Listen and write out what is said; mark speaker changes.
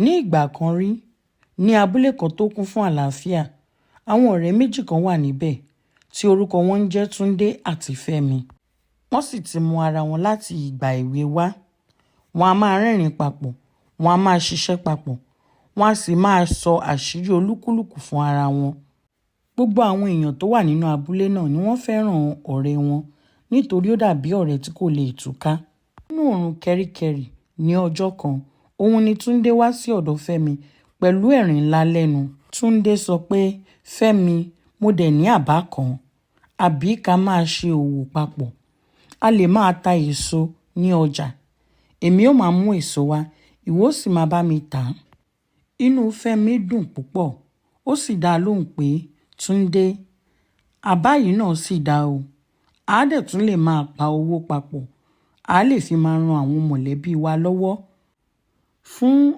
Speaker 1: Ní ìgbà kan rí, ní abúlé kan tó kún fún àlàáfíà, àwọn ọ̀rẹ́ méjì kan wà níbẹ̀ tí orúkọ wọn ń jẹ́ Túndé àti Fẹ́mi. Wọ́n sì ti mọ ara wọn láti ìgbà èwe wá. Wọ́n a máa rẹ́rìn-ín papọ̀, wọ́n a máa ṣiṣẹ́ papọ̀, wọ́n a sì máa sọ àṣírí olúkúlùkù fún ara wọn. Gbogbo àwọn èèyàn tó wà nínú abúlé náà ni wọ́n fẹ́ràn ọ̀rẹ́ wọn nítorí ó dàbí ọ̀rẹ́ tí kò lè túká. Nínú oòrùn kẹ́ríkẹ́rí ní ọjọ́ kan, òun ni Túndé wá sí ọ̀dọ̀ Fẹ́mi pẹ̀lú ẹ̀rín ńlá lẹ́nu. Túndé sọ pé, "Fẹ́mi, mo dẹ̀ ní àbá kan, àbí ká máa ṣe òwò papọ̀. A lè máa ta èso ní ọjà. Èmi ó máa mú èso wá, ìwọ ó sì máa bá mi tà á." Inú Fẹ́mi dùn púpọ̀, ó sì dá a lóhùn pé, "Túndé, àbá yìí náà sì dá o. A dẹ̀ tún lè máa pa owó papọ̀. A lè fi máa ran àwọn mọ̀lẹ́bí wa lọ́wọ́." Fún